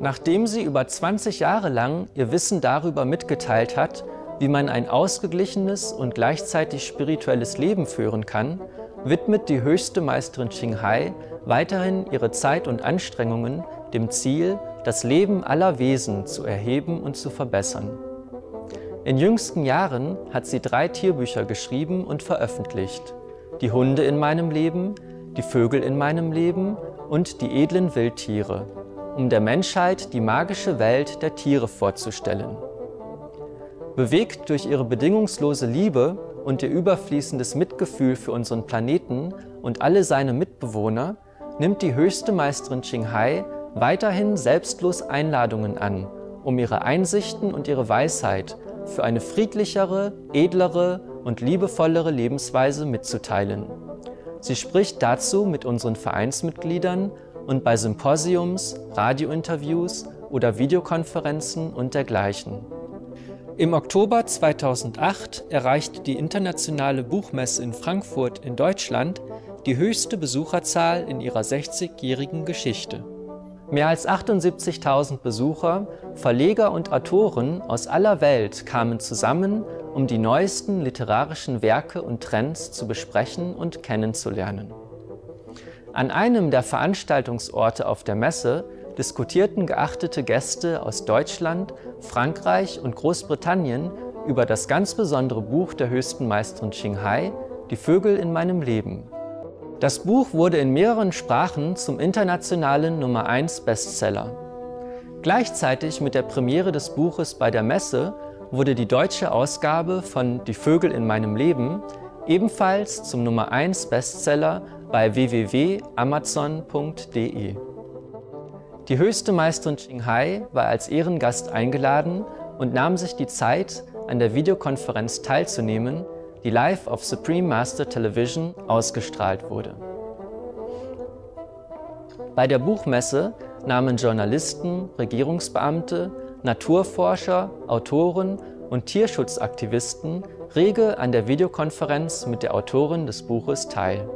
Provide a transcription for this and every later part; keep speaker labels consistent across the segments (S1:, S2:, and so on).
S1: Nachdem sie über 20 Jahre lang ihr Wissen darüber mitgeteilt hat, wie man ein ausgeglichenes und gleichzeitig spirituelles Leben führen kann, widmet die höchste Meisterin Qinghai weiterhin ihre Zeit und Anstrengungen dem Ziel, das Leben aller Wesen zu erheben und zu verbessern. In jüngsten Jahren hat sie 3 Tierbücher geschrieben und veröffentlicht: Die Hunde in meinem Leben, die Vögel in meinem Leben und die edlen Wildtiere, um der Menschheit die magische Welt der Tiere vorzustellen. Bewegt durch ihre bedingungslose Liebe und ihr überfließendes Mitgefühl für unseren Planeten und alle seine Mitbewohner, nimmt die höchste Meisterin Qinghai weiterhin selbstlos Einladungen an, um ihre Einsichten und ihre Weisheit für eine friedlichere, edlere und liebevollere Lebensweise mitzuteilen. Sie spricht dazu mit unseren Vereinsmitgliedern und bei Symposiums, Radiointerviews oder Videokonferenzen und dergleichen. Im Oktober 2008 erreichte die internationale Buchmesse in Frankfurt in Deutschland die höchste Besucherzahl in ihrer 60-jährigen Geschichte. Mehr als 78.000 Besucher, Verleger und Autoren aus aller Welt kamen zusammen, um die neuesten literarischen Werke und Trends zu besprechen und kennenzulernen. An einem der Veranstaltungsorte auf der Messe diskutierten geachtete Gäste aus Deutschland, Frankreich und Großbritannien über das ganz besondere Buch der höchsten Meisterin Qinghai, Die Vögel in meinem Leben. Das Buch wurde in mehreren Sprachen zum internationalen Nummer 1 Bestseller. Gleichzeitig mit der Premiere des Buches bei der Messe wurde die deutsche Ausgabe von Die Vögel in meinem Leben ebenfalls zum Nummer 1 Bestseller bei www.amazon.de. Die höchste Meisterin Qinghai war als Ehrengast eingeladen und nahm sich die Zeit, an der Videokonferenz teilzunehmen, die live auf Supreme Master Television ausgestrahlt wurde. Bei der Buchmesse nahmen Journalisten, Regierungsbeamte, Naturforscher, Autoren und Tierschutzaktivisten rege an der Videokonferenz mit der Autorin des Buches teil.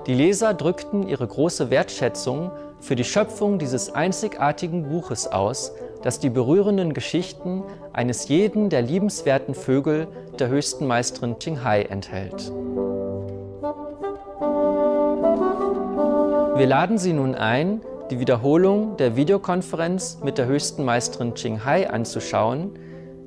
S1: Die Leser drückten ihre große Wertschätzung für die Schöpfung dieses einzigartigen Buches aus, das die berührenden Geschichten eines jeden der liebenswerten Vögel der höchsten Meisterin Qinghai enthält. Wir laden Sie nun ein, die Wiederholung der Videokonferenz mit der höchsten Meisterin Qinghai anzuschauen,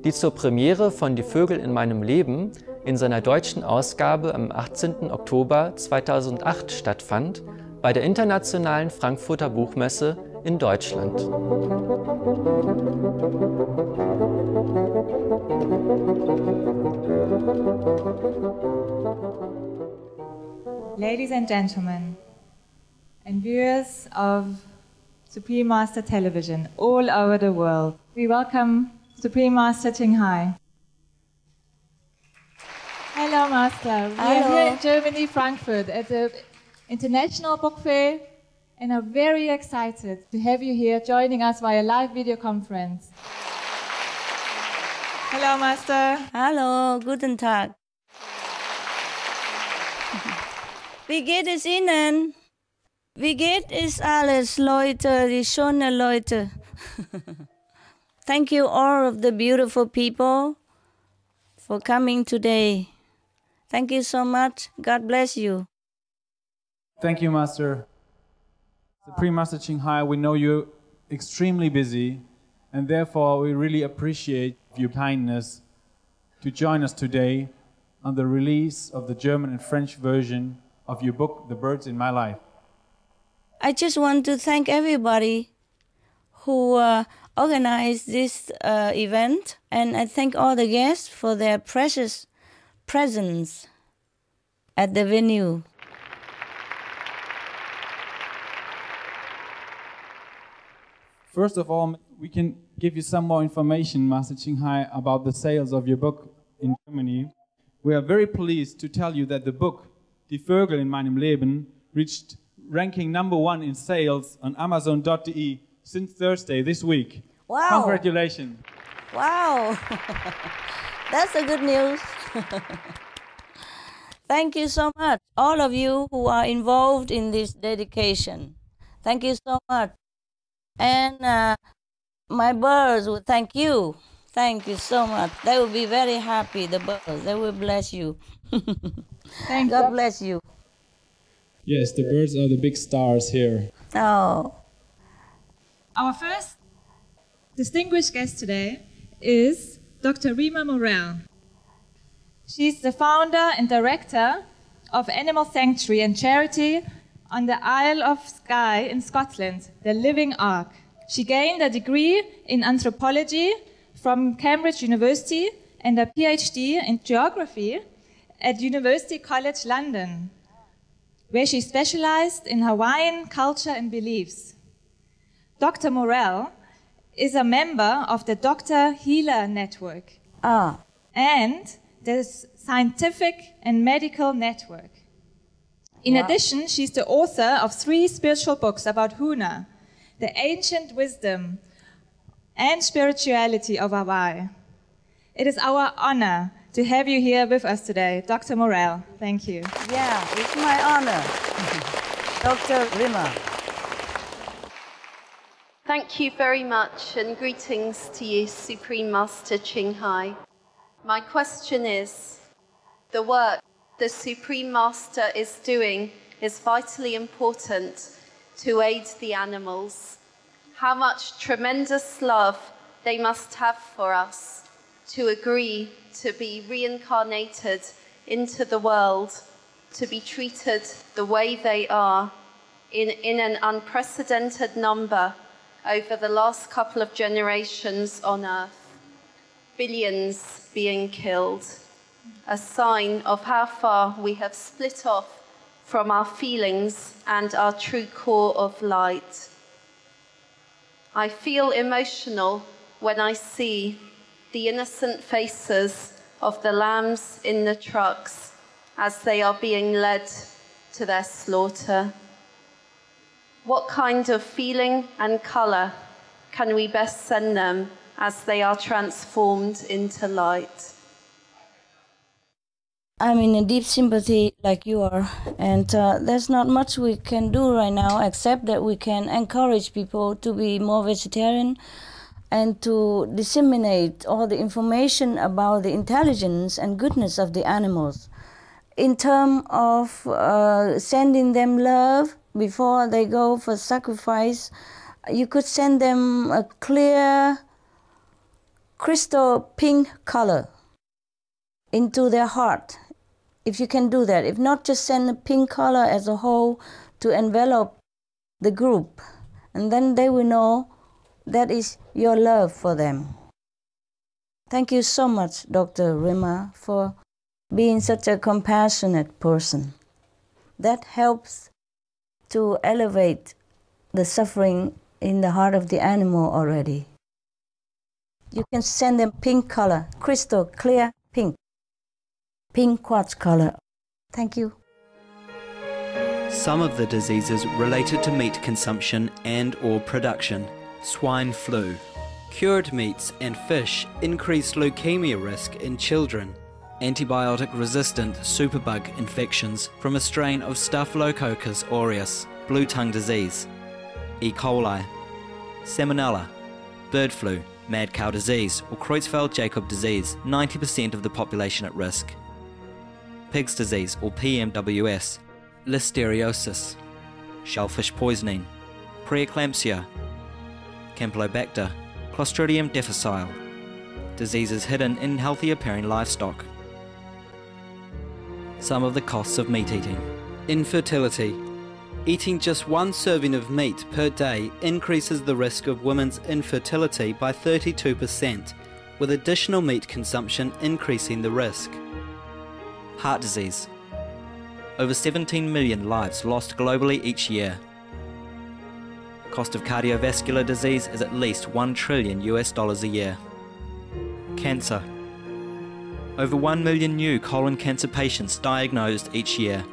S1: die zur Premiere von Die Vögel in meinem Leben in seiner deutschen Ausgabe am 18. Oktober 2008 stattfand, bei der Internationalen Frankfurter Buchmesse in Deutschland.
S2: Ladies and gentlemen, and viewers of Supreme Master Television all over the world, we welcome Supreme Master Qinghai. Hello, Master. We are here in Germany, Frankfurt, at the International Book Fair, and are very excited to have you here joining us via live video conference. Hello, Master.
S3: Hallo, guten Tag. Wie geht es Ihnen? Wie geht es alles, Leute, die schönen Leute? Thank you all of the beautiful people for coming today. Thank you so much. God bless you.
S4: Thank you, Master. Supreme Master Qinghai, we know you're extremely busy, and therefore we really appreciate your kindness to join us today on the release of the German and French version of your book, The Birds in My Life.
S3: I just want to thank everybody who organized this event, and I thank all the guests for their precious presence at the venue.
S4: First of all, we can give you some more information, Master Qinghai, about the sales of your book in Germany. We are very pleased to tell you that the book, Die Vögel in meinem Leben, reached ranking #1 in sales on Amazon.de since Thursday this week.
S3: Wow!
S4: Congratulations!
S3: Wow! That's a good news. Thank you so much, all of you who are involved in this dedication. Thank you so much. And my birds will thank you. Thank you so much. They will be very happy, the birds. They will bless you. God bless you.
S4: Yes, the birds are the big stars here.
S3: Oh.
S2: Our first distinguished guest today is Dr. Rima Morel. She's the founder and director of Animal Sanctuary and Charity on the Isle of Skye in Scotland, the Living Ark. She gained a degree in anthropology from Cambridge University and a PhD in geography at University College London, where she specialized in Hawaiian culture and beliefs. Dr. Morel is a member of the Dr. Healer Network and the Scientific and Medical Network. In addition, she's the author of 3 spiritual books about Huna, the ancient wisdom and spirituality of Hawaii. It is our honor to have you here with us today, Dr. Morel. Thank you.
S3: Yeah, it's my honor. Dr. Rima.
S5: Thank you very much, and greetings to you, Supreme Master Ching Hai. My question is, the work the Supreme Master is doing is vitally important to aid the animals. How much tremendous love they must have for us to agree to be reincarnated into the world, to be treated the way they are in an unprecedented number over the last couple of generations on Earth, billions being killed, a sign of how far we have split off from our feelings and our true core of light. I feel emotional when I see the innocent faces of the lambs in the trucks as they are being led to their slaughter. What kind of feeling and color can we best send them as they are transformed into light?
S3: I'm in a deep sympathy like you are, and there's not much we can do right now except that we can encourage people to be more vegetarian and to disseminate all the information about the intelligence and goodness of the animals. In terms of sending them love before they go for sacrifice, you could send them a clear, crystal pink color into their heart. If you can do that, if not, just send a pink color as a whole to envelop the group, and then they will know that is your love for them. Thank you so much, Dr. Rima, for being such a compassionate person. That helps to elevate the suffering in the heart of the animal already. You can send them pink color, crystal clear pink, pink quartz color. Thank you.
S6: Some of the diseases related to meat consumption and/or production. Swine flu. Cured meats and fish increase leukemia risk in children. Antibiotic-resistant superbug infections from a strain of Staphylococcus aureus, blue tongue disease. E. coli. Salmonella. Bird flu, mad cow disease or Creutzfeldt-Jakob disease, 90% of the population at risk. Pig's disease or PMWS. Listeriosis. Shellfish poisoning. Preeclampsia. Campylobacter, Clostridium difficile, diseases hidden in healthy appearing livestock. Some of the costs of meat eating. Infertility. Eating just 1 serving of meat per day increases the risk of women's infertility by 32%, with additional meat consumption increasing the risk. Heart disease. Over 17 million lives lost globally each year. Cost of cardiovascular disease is at least $1 trillion a year. Cancer. Over 1 million new colon cancer patients diagnosed each year.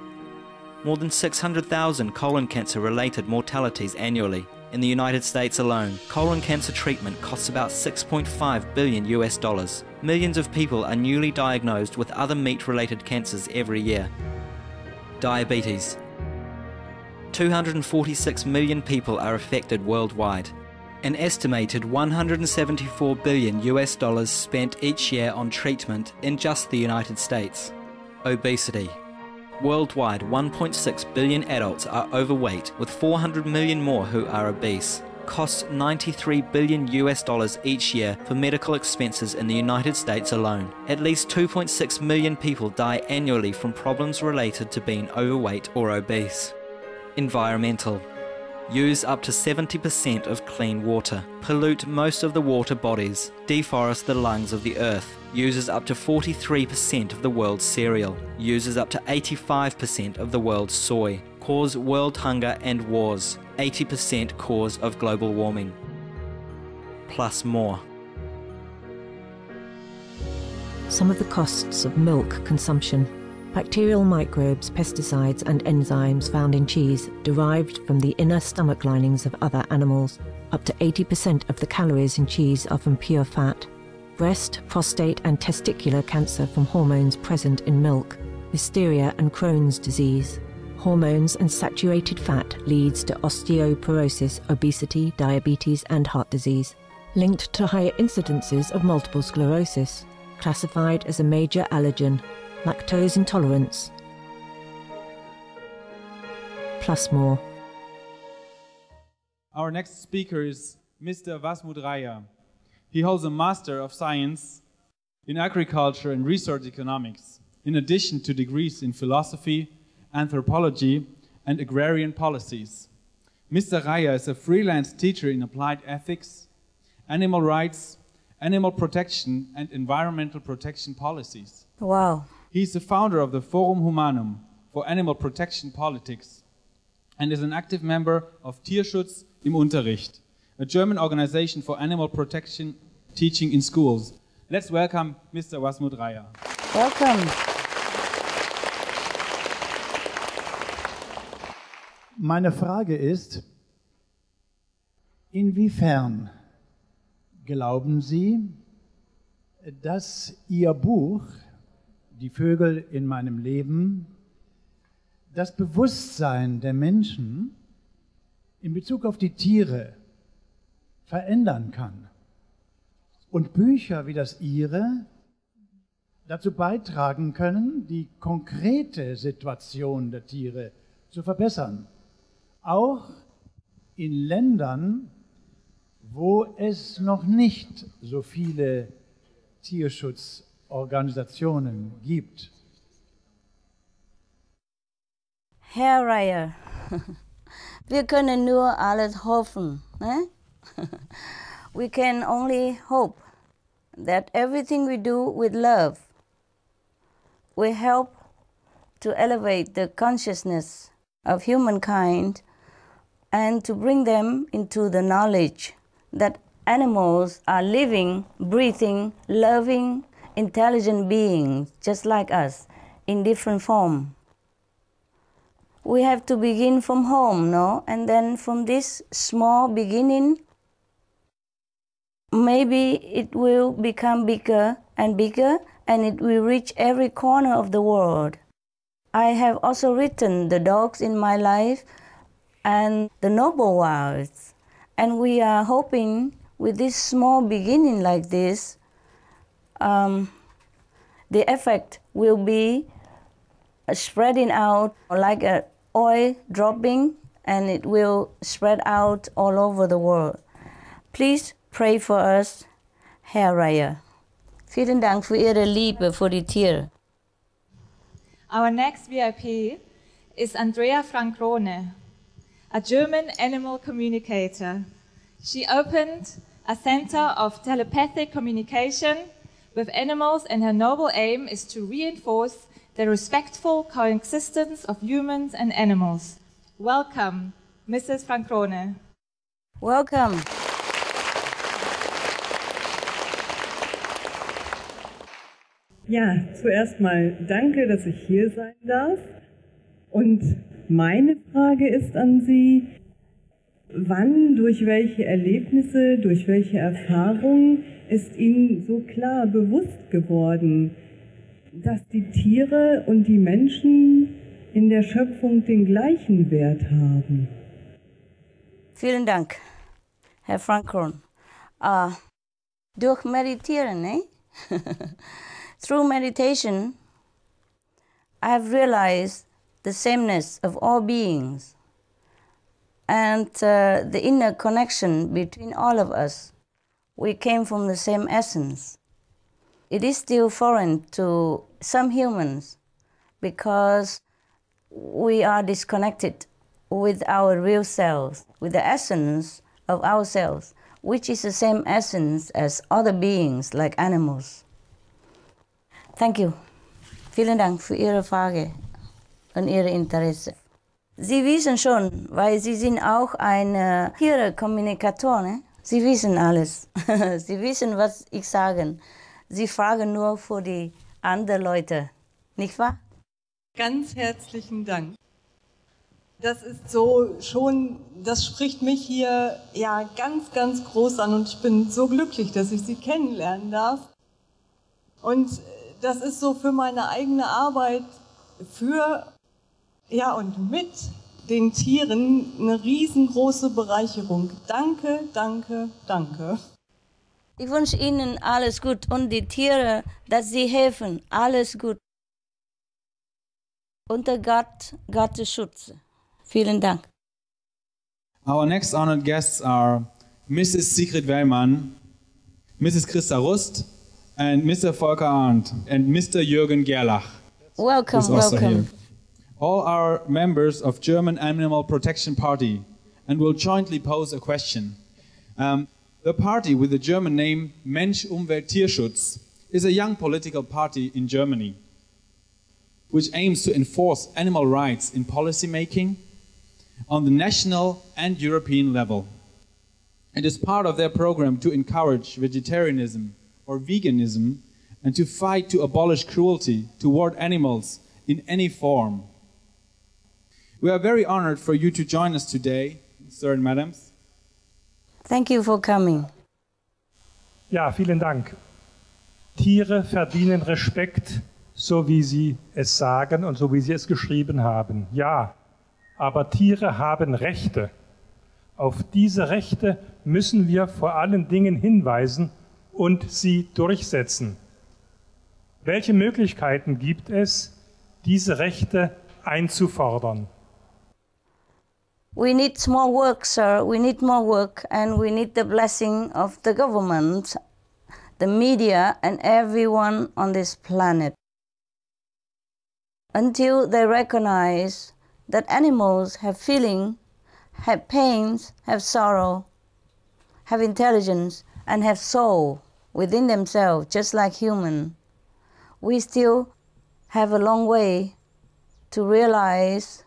S6: More than 600,000 colon cancer related mortalities annually. In the United States alone, colon cancer treatment costs about $6.5 billion. Millions of people are newly diagnosed with other meat related cancers every year. Diabetes. 246 million people are affected worldwide. An estimated $174 billion spent each year on treatment in just the United States. Obesity. Worldwide, 1.6 billion adults are overweight, with 400 million more who are obese. Costs $93 billion each year for medical expenses in the United States alone. At least 2.6 million people die annually from problems related to being overweight or obese. Environmental. Use up to 70% of clean water, pollute most of the water bodies, deforest the lungs of the earth, uses up to 43% of the world's cereal, uses up to 85% of the world's soy, cause world hunger and wars, 80% cause of global warming. Plus more.
S7: Some of the costs of milk consumption. Bacterial microbes, pesticides and enzymes found in cheese derived from the inner stomach linings of other animals. Up to 80% of the calories in cheese are from pure fat. Breast, prostate and testicular cancer from hormones present in milk. Listeria and Crohn's disease. Hormones and saturated fat leads to osteoporosis, obesity, diabetes and heart disease. Linked to higher incidences of multiple sclerosis. Classified as a major allergen. Lactose intolerance. Plus more.
S4: Our next speaker is Mr. Vasmut Raya. He holds a Master of Science in Agriculture and Resource Economics, in addition to degrees in Philosophy, Anthropology and Agrarian Policies. Mr. Raya is a freelance teacher in applied ethics, animal rights, animal protection and environmental protection policies.
S3: Wow.
S4: He is the founder of the Forum Humanum for Animal Protection Politics and is an active member of Tierschutz im Unterricht, a German organization for animal protection teaching in schools. Let's welcome Mr. Vasmut Raya.
S3: Welcome.
S8: Meine Frage ist, inwiefern glauben Sie, dass Ihr Buch Die Vögel in meinem Leben das Bewusstsein der Menschen in Bezug auf die Tiere verändern kann und Bücher wie das Ihre dazu beitragen können, die konkrete Situation der Tiere zu verbessern, auch in Ländern, wo es noch nicht so viele Tierschutzorganisationen gibt.
S3: Herr Raya, wir können nur alles hoffen. Ne? We can only hope that everything we do with love will help to elevate the consciousness of humankind and to bring them into the knowledge that animals are living, breathing, loving, intelligent beings, just like us, in different form. We have to begin from home, no? And then from this small beginning, maybe it will become bigger, and it will reach every corner of the world. I have also written The Dogs in My Life and The Noble Wilds. And we are hoping with this small beginning like this, the effect will be spreading out like an oil dropping, and it will spread out all over the world. Please pray for us, Herr Raya. Vielen Dank für Ihre Liebe für die Tiere.
S2: Our next VIP is Andrea Francrone, a German animal communicator. She opened a center of telepathic communication with animals, and her noble aim is to reinforce the respectful coexistence of humans and animals. Welcome, Mrs. Francrone.
S3: Welcome.
S9: Ja, zuerst mal danke, dass ich hier sein darf. Und meine Frage ist an Sie, wann, durch welche Erlebnisse, durch welche Erfahrungen ist Ihnen so klar bewusst geworden, dass die Tiere und die Menschen in der Schöpfung den gleichen Wert haben?
S3: Vielen Dank. Herr Frankron. Durch Meditieren, eh? Through meditation, I have realized the sameness of all beings and the inner connection between all of us. We came from the same essence. It is still foreign to some humans because we are disconnected with our real selves, with the essence of ourselves, which is the same essence as other beings like animals. Thank you. Vielen Dank für Ihre Frage und Ihre Interesse. Sie wissen schon, weil Sie sind auch ein Tierkommunikator, ne? Sie wissen alles. Sie wissen, was ich sage. Sie fragen nur für die anderen Leute, nicht wahr?
S9: Ganz herzlichen Dank. Das ist so schon, das spricht mich hier ja ganz, ganz groß an und ich bin so glücklich, dass ich Sie kennenlernen darf. Und das ist so für meine eigene Arbeit für, ja und mit den Tieren eine riesengroße Bereicherung. Danke, danke, danke.
S3: Ich wünsche Ihnen alles gut und die Tiere, dass Sie helfen, alles gut. Unter Gottes Schutz. Vielen Dank.
S4: Our next honored guests are Mrs. Sigrid Wellmann, Mrs. Christa Rust, and Mr. Volker Arndt, and Mr. Jürgen Gerlach.
S3: Welcome, welcome.
S4: Here. All are members of German Animal Protection Party and will jointly pose a question. The party with the German name Mensch, Umwelt, Tierschutz is a young political party in Germany which aims to enforce animal rights in policy making on the national and European level. It is part of their program to encourage vegetarianism or veganism and to fight to abolish cruelty toward animals in any form. We are very honored for you to join us today, sir and madams.
S3: Thank you for coming.
S10: Ja, vielen Dank. Tiere verdienen Respekt, so wie Sie es sagen und so wie Sie es geschrieben haben. Ja, aber Tiere haben Rechte. Auf diese Rechte müssen wir vor allen Dingen hinweisen und sie durchsetzen. Welche Möglichkeiten gibt es, diese Rechte einzufordern?
S3: We need more work, sir. We need more work, and we need the blessing of the government, the media, and everyone on this planet. Until they recognize that animals have feeling, have pains, have sorrow, have intelligence, and have soul within themselves, just like human, we still have a long way to realize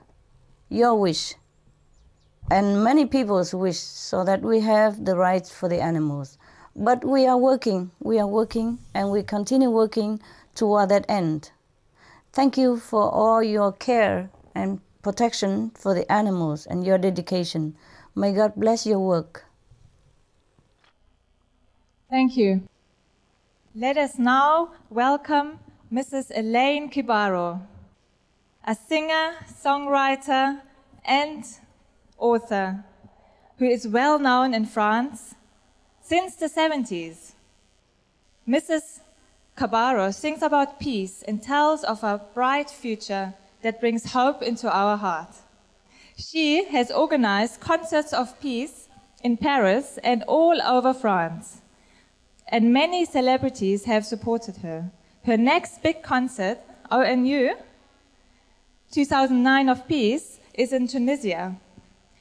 S3: your wish and many people's wish, so that we have the rights for the animals. But we are working, and we continue working toward that end. Thank you for all your care and protection for the animals and your dedication. May God bless your work.
S2: Thank you. Let us now welcome Mrs. Elaine Kibaro, a singer, songwriter, and author who is well known in France since the 70s. Mrs. Kibaro sings about peace and tells of a bright future that brings hope into our heart. She has organized concerts of peace in Paris and all over France, and many celebrities have supported her. Her next big concert, ONU 2009 of Peace, is in Tunisia.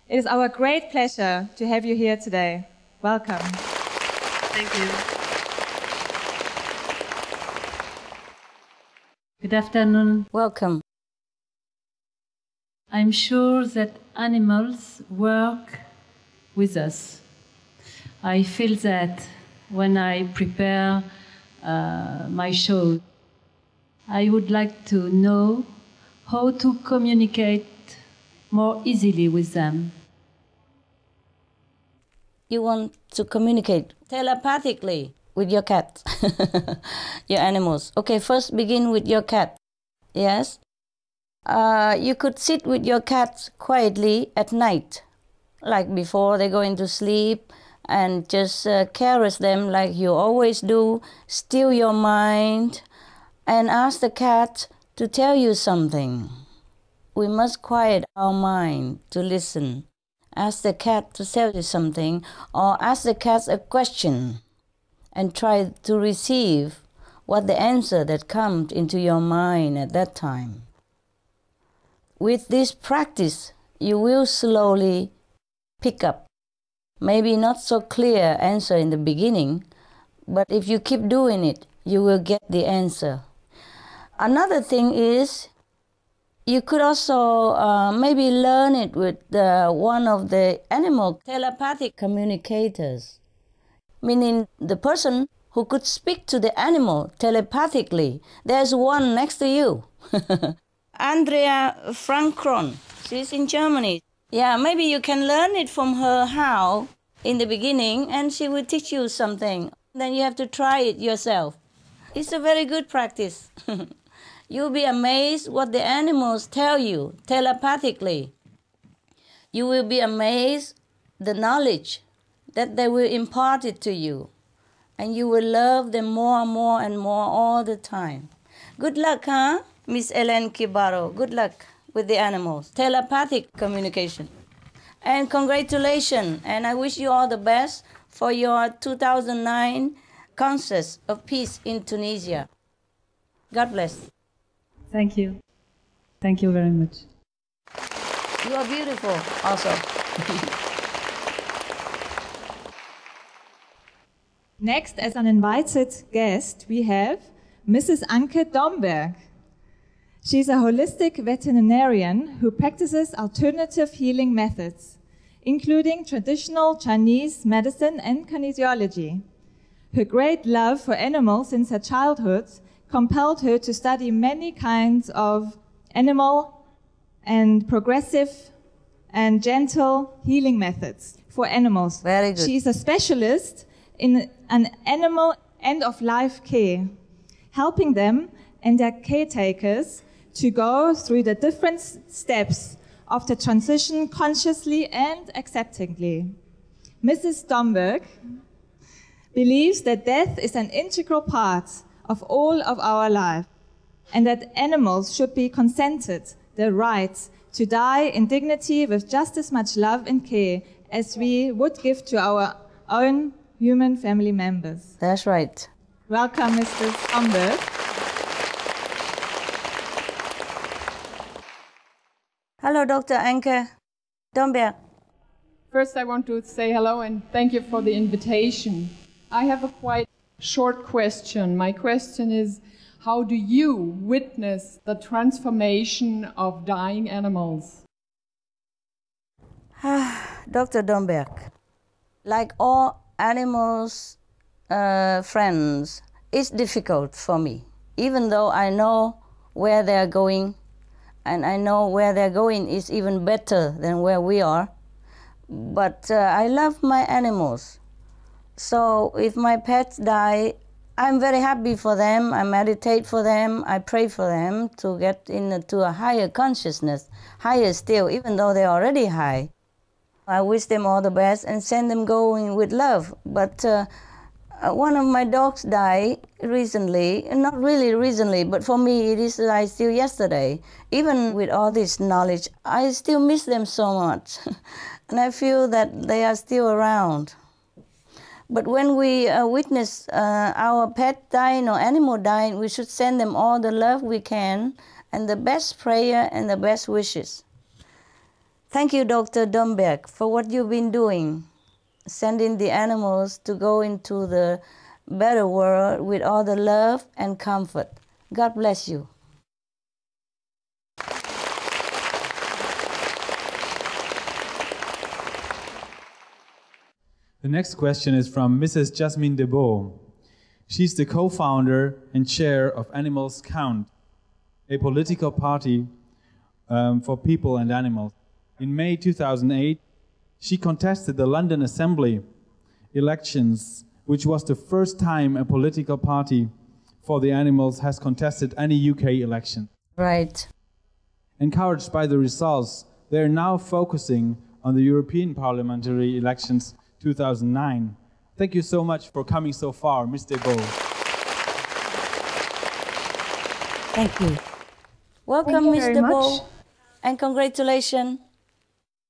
S2: It is our great pleasure to have you here today. Welcome.
S11: Thank you.
S12: Good afternoon.
S3: Welcome.
S12: I'm sure that animals work with us. I feel that when I prepare my show. I would like to know how to communicate more easily with them.
S3: You want to communicate telepathically with your cat, your animals. Okay, first begin with your cat. Yes? You could sit with your cat quietly at night, like before they go into sleep, and just caress them like you always do, still your mind, and ask the cat to tell you something. We must quiet our mind to listen. Ask the cat to tell you something, or ask the cat a question and try to receive what the answer that comes into your mind at that time. With this practice, you will slowly pick up. Maybe not so clear answer in the beginning, but if you keep doing it, you will get the answer. Another thing is, you could also maybe learn it with one of the animal telepathic communicators, meaning the person who could speak to the animal telepathically. There's one next to you. Andrea Frankron, she's in Germany. Yeah, maybe you can learn it from her how in the beginning, and she will teach you something. Then you have to try it yourself. It's a very good practice. You'll be amazed what the animals tell you telepathically. You will be amazed the knowledge that they will impart it to you. And you will love them more and more and more all the time. Good luck, huh, Miss Ellen Kibaro? Good luck with the animals. Telepathic communication. And congratulations. And I wish you all the best for your 2009 Concerts of Peace in Tunisia. God bless.
S12: Thank you. Thank you very much.
S3: You are beautiful also.
S2: Next, as an invited guest, we have Mrs. Anke Domberg. She's a holistic veterinarian who practices alternative healing methods, including traditional Chinese medicine and kinesiology. Her great love for animals since her childhood compelled her to study many kinds of animal and progressive and gentle healing methods for animals.
S3: Very good.
S2: She's a specialist in an animal end-of-life care, helping them and their caretakers to go through the different steps of the transition consciously and acceptingly. Mrs. Domberg believes that death is an integral part of all of our life, and that animals should be consented the right to die in dignity with just as much love and care as we would give to our own human family members.
S3: That's right.
S2: Welcome, Mrs. Domberg.
S3: Hello, Dr. Anke Domberg.
S13: First, I want to say hello and thank you for the invitation. I have a quite short question. My question is, how do you witness the transformation of dying animals?
S3: Dr. Domberg, like all animals, friends, it's difficult for me, even though I know where they're going, and I know where they're going is even better than where we are. But I love my animals. So if my pets die, I'm very happy for them. I meditate for them. I pray for them to get into a higher consciousness, higher still, even though they're already high. I wish them all the best and send them going with love. But one of my dogs died recently, not really recently, but for me it is like still yesterday. Even with all this knowledge, I still miss them so much. And I feel that they are still around. But when we witness our pet dying or animal dying, we should send them all the love we can and the best prayer and the best wishes. Thank you, Dr. Domberg, for what you've been doing, sending the animals to go into the better world with all the love and comfort. God bless you.
S4: The next question is from Mrs. Jasmine Debeau. She's the co-founder and chair of Animals Count, a political party for people and animals. In May 2008, she contested the London Assembly elections, which was the first time a political party for the animals has contested any UK election.
S3: Right.
S4: Encouraged by the results, they are now focusing on the European parliamentary elections 2009. Thank you so much for coming so far, Mr. Bo.
S3: Thank you. Welcome,
S14: Thank you very
S3: Mr.
S14: much.
S3: Bo, and congratulations.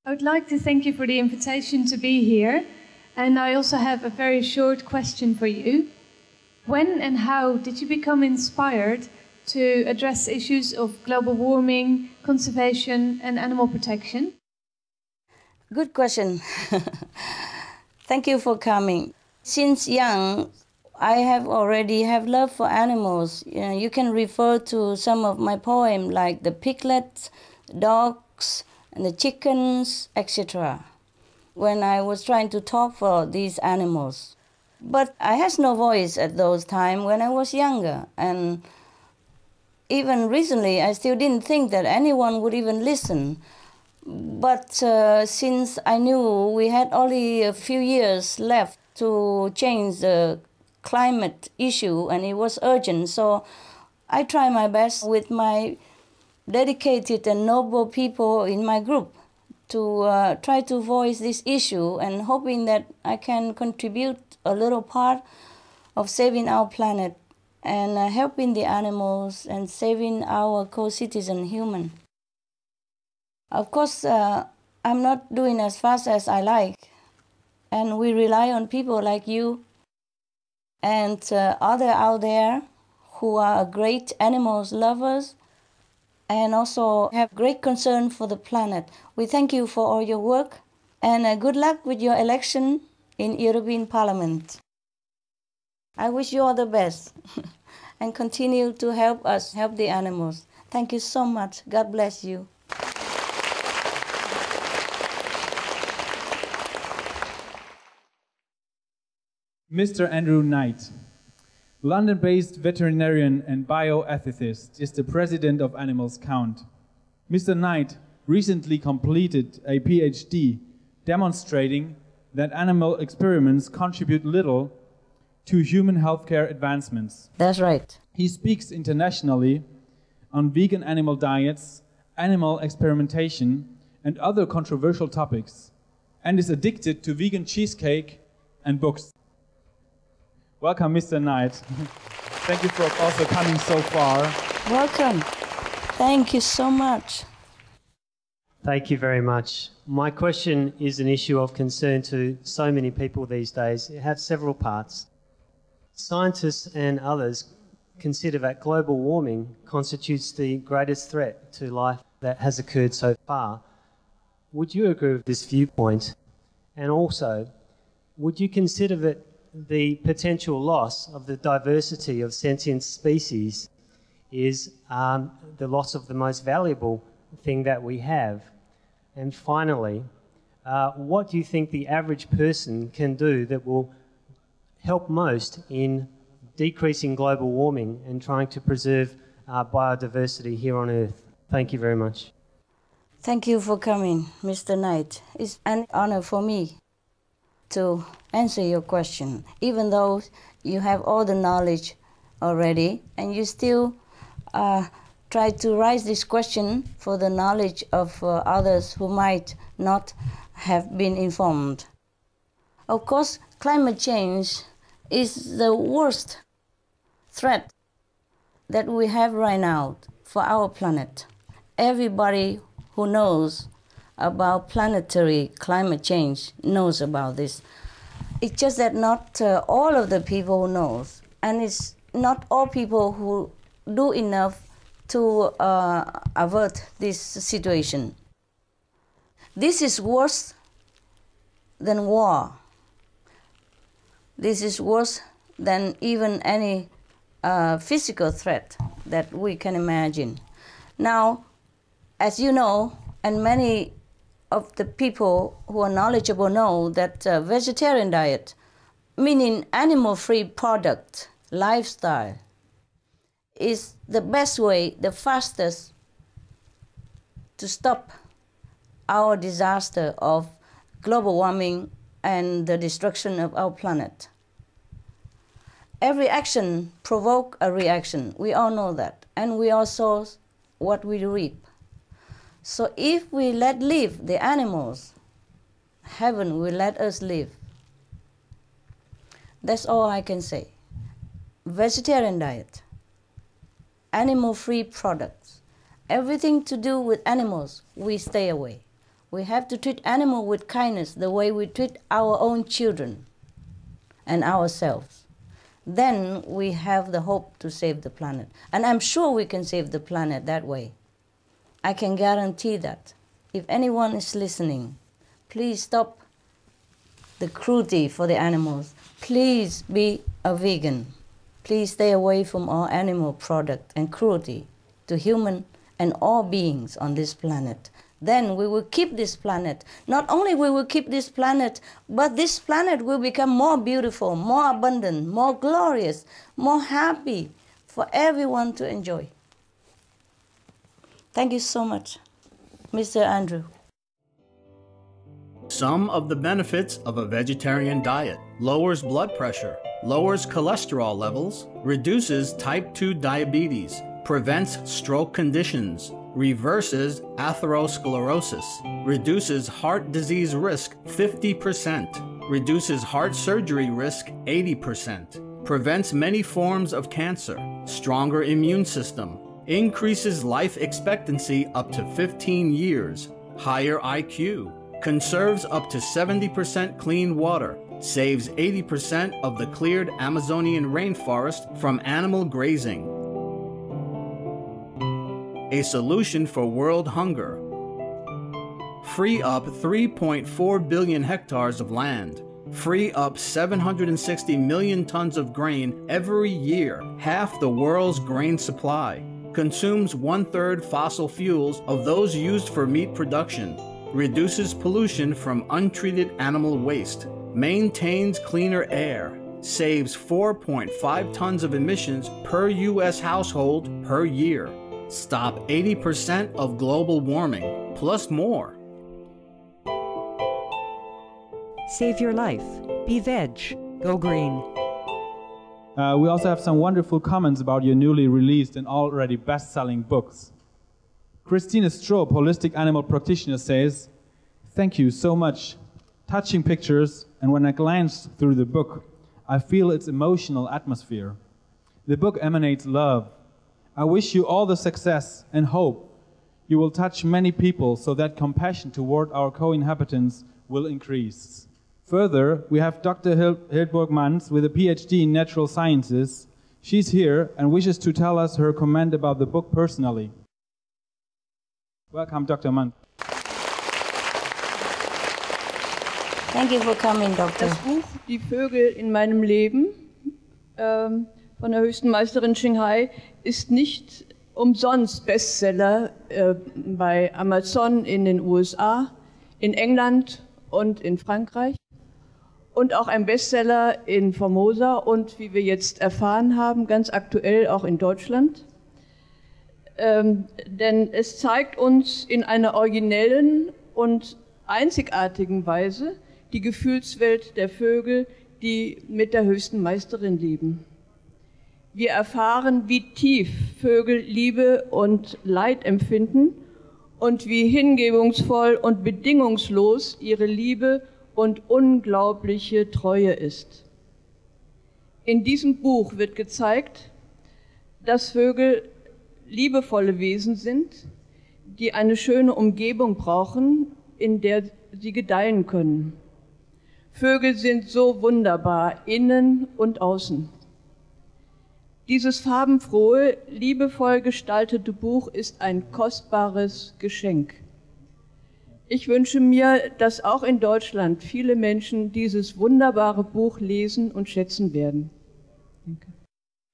S14: I would like to thank you for the invitation to be here. And I also have a very short question for you. When and how did you become inspired to address issues of global warming, conservation, and animal protection?
S3: Good question. Thank you for coming. Since young, I have already have love for animals. You can refer to some of my poems like the piglets, dogs, and the chickens, etc. when I was trying to talk for these animals. But I had no voice at those times when I was younger. And even recently, I still didn't think that anyone would even listen. But since I knew we had only a few years left to change the climate issue, and it was urgent, so I try my best with my dedicated and noble people in my group to try to voice this issue, and hoping that I can contribute a little part of saving our planet and helping the animals and saving our co-citizen human. Of course, I'm not doing as fast as I like, and we rely on people like you and others out there who are great animals lovers and also have great concern for the planet. We thank you for all your work, and good luck with your election in European Parliament. I wish you all the best and continue to help us help the animals. Thank you so much. God bless you.
S4: Mr. Andrew Knight, London-based veterinarian and bioethicist, is the president of Animals Count. Mr. Knight recently completed a PhD demonstrating that animal experiments contribute little to human healthcare advancements.
S3: That's right.
S4: He speaks internationally on vegan animal diets, animal experimentation, and other controversial topics, and is addicted to vegan cheesecake and books. Welcome, Mr. Knight. Thank you for also coming so far.
S3: Welcome. Thank you so much.
S15: Thank you very much. My question is an issue of concern to so many people these days. It has several parts. Scientists and others consider that global warming constitutes the greatest threat to life that has occurred so far. Would you agree with this viewpoint? And also, would you consider that the potential loss of the diversity of sentient species is the loss of the most valuable thing that we have? And finally, what do you think the average person can do that will help most in decreasing global warming and trying to preserve biodiversity here on Earth? Thank you very much.
S3: Thank you for coming, Mr. Knight. It's an honor for me to answer your question, even though you have all the knowledge already, and you still try to raise this question for the knowledge of others who might not have been informed. Of course, climate change is the worst threat that we have right now for our planet. Everybody who knows about planetary climate change knows about this. It's just that not all of the people knows, and it's not all people who do enough to avert this situation. This is worse than war. This is worse than even any physical threat that we can imagine. Now, as you know, and many of the people who are knowledgeable know that vegetarian diet, meaning animal-free product, lifestyle, is the best way, the fastest to stop our disaster of global warming and the destruction of our planet. Every action provokes a reaction. We all know that. And we also what we reap. So if we let live the animals, heaven will let us live. That's all I can say. Vegetarian diet, animal-free products, everything to do with animals, we stay away. We have to treat animals with kindness the way we treat our own children and ourselves. Then we have the hope to save the planet. And I'm sure we can save the planet that way. I can guarantee that. If anyone is listening, please stop the cruelty for the animals. Please be a vegan. Please stay away from all animal product and cruelty to human and all beings on this planet. Then we will keep this planet. Not only we will keep this planet, but this planet will become more beautiful, more abundant, more glorious, more happy for everyone to enjoy. Thank you so much, Mr. Andrew.
S16: Some of the benefits of a vegetarian diet: lowers blood pressure, lowers cholesterol levels, reduces type 2 diabetes, prevents stroke conditions, reverses atherosclerosis, reduces heart disease risk 50%, reduces heart surgery risk 80%, prevents many forms of cancer, stronger immune system, increases life expectancy up to 15 years, higher IQ, conserves up to 70% clean water, saves 80% of the cleared Amazonian rainforest from animal grazing. A solution for world hunger. Free up 3.4 billion hectares of land. Free up 760 million tons of grain every year, half the world's grain supply. Consumes 1/3 fossil fuels of those used for meat production. Reduces pollution from untreated animal waste. Maintains cleaner air. Saves 4.5 tons of emissions per U.S. household per year. Stop 80% of global warming, plus more.
S17: Save your life. Be veg. Go green.
S4: We also have some wonderful comments about your newly released and already best-selling books. Christina Stroop, holistic animal practitioner, says, "Thank you so much. Touching pictures, and when I glance through the book, I feel its emotional atmosphere. The book emanates love. I wish you all the success and hope you will touch many people so that compassion toward our co-inhabitants will increase." Further, we have Dr. Hildburg Manns with a PhD in natural sciences. She's here and wishes to tell us her comment about the book personally. Welcome, Dr. Mann.
S3: Thank you for coming, Doctor.
S18: Das Buch Die Vögel in meinem Leben von der höchsten Meisterin Shanghai ist nicht umsonst Bestseller bei Amazon in den USA, in England und in Frankreich und auch ein Bestseller in Formosa und, wie wir jetzt erfahren haben, ganz aktuell auch in Deutschland. Denn es zeigt uns in einer originellen und einzigartigen Weise die Gefühlswelt der Vögel, die mit der höchsten Meisterin leben. Wir erfahren, wie tief Vögel Liebe und Leid empfinden und wie hingebungsvoll und bedingungslos ihre Liebe und unglaubliche Treue ist. In diesem Buch wird gezeigt, dass Vögel liebevolle Wesen sind, die eine schöne Umgebung brauchen, in der sie gedeihen können. Vögel sind so wunderbar, innen und außen. Dieses farbenfrohe, liebevoll gestaltete Buch ist ein kostbares Geschenk. Ich wünsche mir, dass auch in Deutschland viele Menschen dieses wunderbare Buch lesen und schätzen werden. Danke.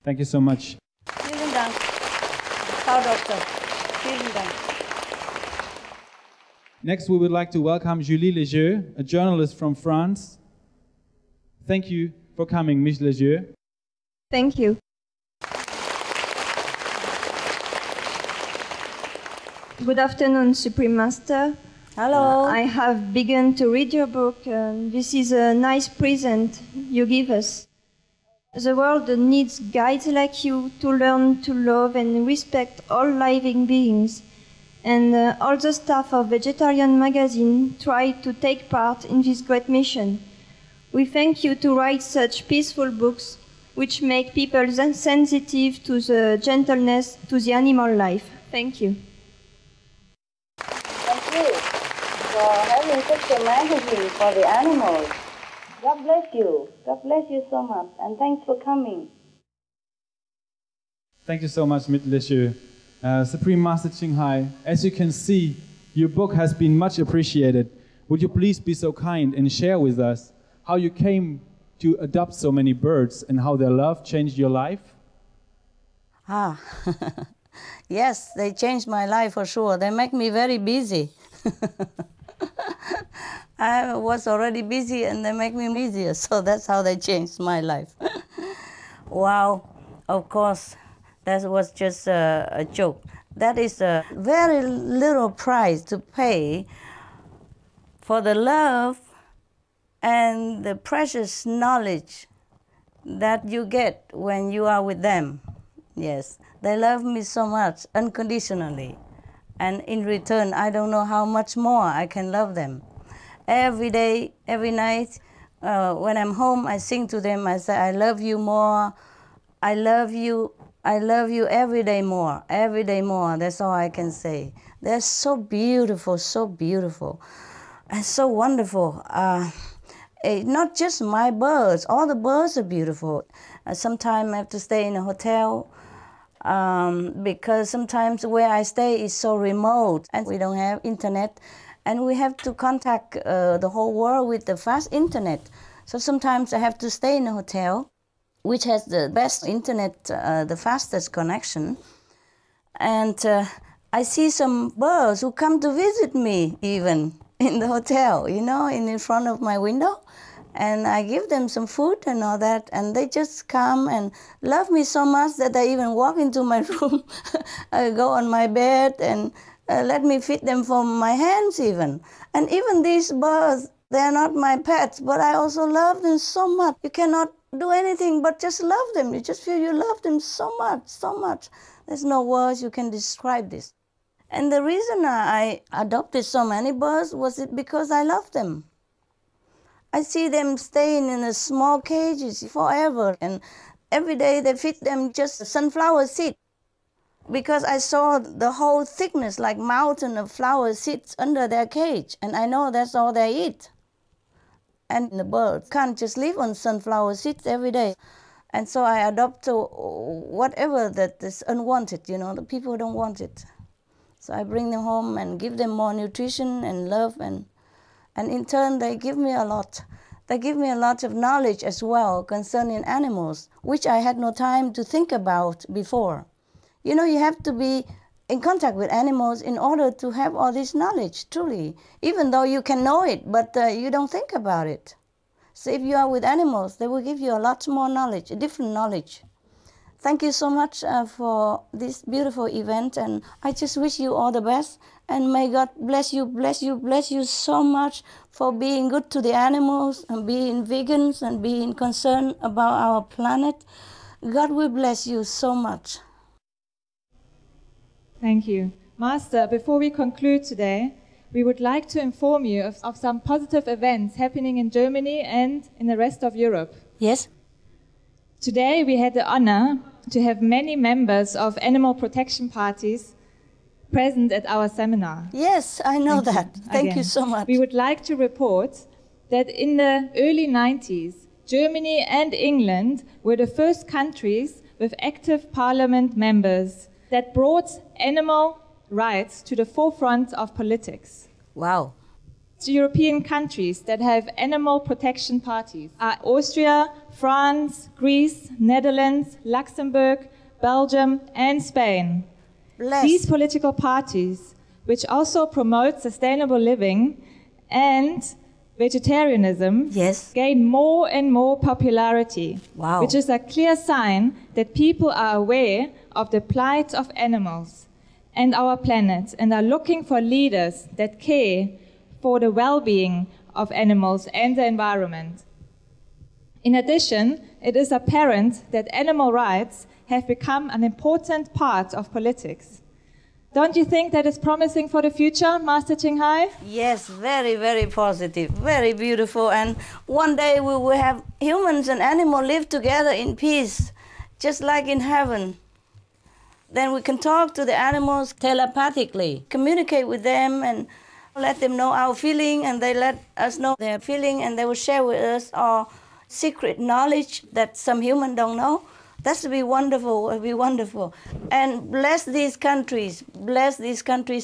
S4: Thank you so much.
S3: Vielen Dank, Frau Doktor. Vielen Dank.
S4: Next, we would like to welcome Julie Legieux, a journalist from France. Thank you for coming, Ms. Legieux.
S19: Thank you. Good afternoon, Supreme Master.
S3: Hello.
S19: I have begun to read your book, and this is a nice present you give us. The world needs guides like you to learn to love and respect all living beings. And all the staff of Vegetarian Magazine try to take part in this great mission. We thank you to write such peaceful books which make people sensitive to the gentleness to the animal life. Thank you.
S3: Thank you for having such a magazine for the animals. God bless you. God bless you so much, and thanks for coming.
S4: Thank you so much, Mitteleshu. Supreme Master Ching Hai, as you can see, your book has been much appreciated. Would you please be so kind and share with us how you came to adopt so many birds and how their love changed your life?
S3: Yes, they changed my life for sure. They make me very busy. I was already busy and they make me busier, so that's how they changed my life. Wow, of course, that was just a joke. That is a very little price to pay for the love and the precious knowledge that you get when you are with them. Yes, they love me so much, unconditionally. And in return, I don't know how much more I can love them. Every day, every night, when I'm home, I sing to them. I say, I love you more. I love you every day more. Every day more. That's all I can say. They're so beautiful, and so wonderful. Not just my birds. All the birds are beautiful. Sometimes I have to stay in a hotel because sometimes where I stay is so remote and we don't have internet. And we have to contact the whole world with the fast internet. So sometimes I have to stay in a hotel, which has the best internet, the fastest connection. And I see some birds who come to visit me even in the hotel, you know, in front of my window. And I give them some food and all that. And they just come and love me so much that they even walk into my room, go on my bed and let me feed them from my hands even. And even these birds, they're not my pets, but I also love them so much. You cannot do anything but just love them. You just feel you love them so much, so much. There's no words you can describe this. And the reason I adopted so many birds was because I love them. I see them staying in a small cages forever, and every day they feed them just sunflower seed. Because I saw the whole thickness, like mountain of flower seeds under their cage, and I know that's all they eat. And the birds can't just live on sunflower seeds every day. And so I adopt whatever that is unwanted, you know, the people don't want it. So I bring them home and give them more nutrition and love, and in turn they give me a lot. They give me a lot of knowledge as well concerning animals, which I had no time to think about before. You know, you have to be in contact with animals in order to have all this knowledge, truly. Even though you can know it, but you don't think about it. So if you are with animals, they will give you a lot more knowledge, a different knowledge. Thank you so much for this beautiful event, and I just wish you all the best. And may God bless you, bless you, bless you so much for being good to the animals and being vegans and being concerned about our planet. God will bless you so much.
S2: Thank you. Master, before we conclude today, we would like to inform you of some positive events happening in Germany and in the rest of Europe.
S3: Yes.
S2: Today we had the honor to have many members of animal protection parties present at our seminar.
S3: Yes, I know that. Thank you so much.
S2: We would like to report that in the early 90s, Germany and England were the first countries with active parliament members that brought animal rights to the forefront of politics.
S3: Wow.
S2: The European countries that have animal protection parties are Austria, France, Greece, Netherlands, Luxembourg, Belgium, and Spain. These political parties, which also promote sustainable living and vegetarianism, gain more and more popularity, which is a clear sign that people are aware of the plight of animals and our planet and are looking for leaders that care for the well-being of animals and the environment. In addition, it is apparent that animal rights have become an important part of politics. Don't you think that is promising for the future, Master Ching Hai?
S3: Yes, very, very positive, very beautiful. And one day we will have humans and animals live together in peace, just like in heaven. Then we can talk to the animals telepathically, communicate with them and let them know our feeling, and they let us know their feeling, and they will share with us our secret knowledge that some humans don't know. That would be wonderful, it would be wonderful. And bless these countries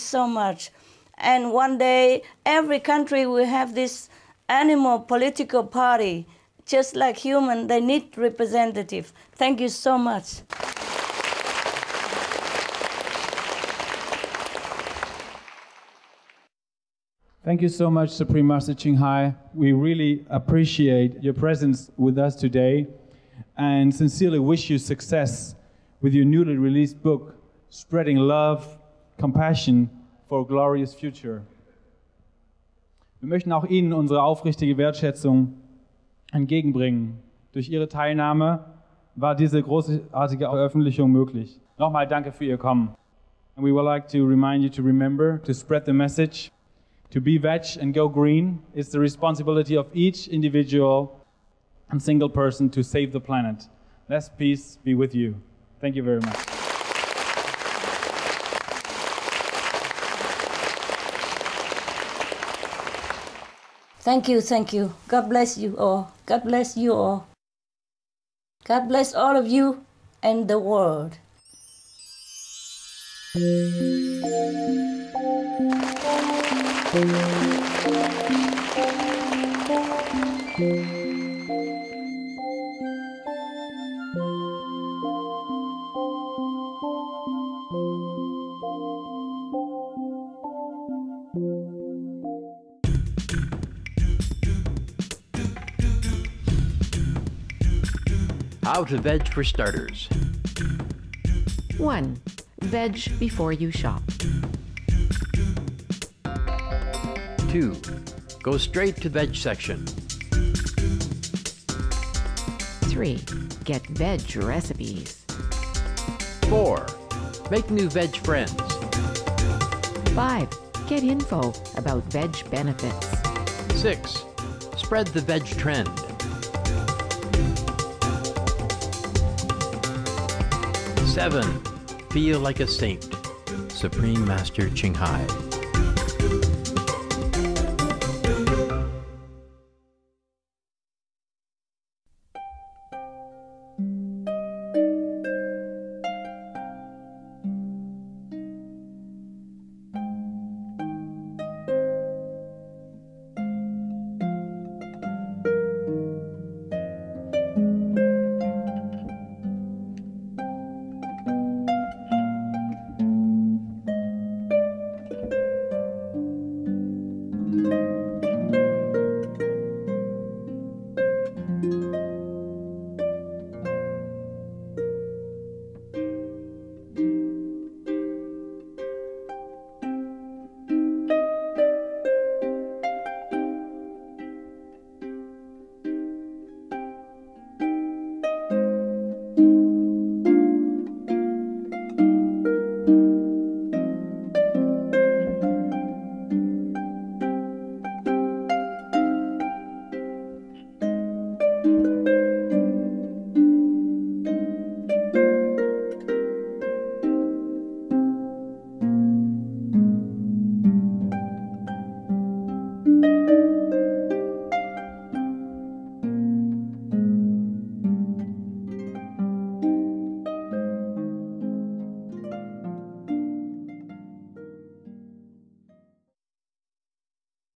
S3: so much. And one day, every country will have this animal political party. Just like human, they need representative. Thank you so much.
S4: Thank you so much, Supreme Master Ching Hai. We really appreciate your presence with us today and sincerely wish you success with your newly released book, Spreading Love, Compassion for a Glorious Future. Wir möchten auch Ihnen unsere aufrichtige Wertschätzung entgegenbringen. Durch Ihre Teilnahme war diese großartige Veröffentlichung möglich. Nochmal danke für Ihr Kommen. And we would like to remind you to remember to spread the message. To be veg and go green is the responsibility of each individual and single person to save the planet. Let's peace be with you. Thank you very much.
S3: Thank you. God bless you all. God bless you all. God bless all of you and the world.
S20: How to veg for starters.
S21: 1. Veg before you shop.
S20: 2. Go straight to veg section.
S21: 3. Get veg recipes.
S20: 4. Make new veg friends.
S21: 5. Get info about veg benefits.
S20: 6. Spread the veg trend. 7. Feel like a saint. Supreme Master Ching Hai.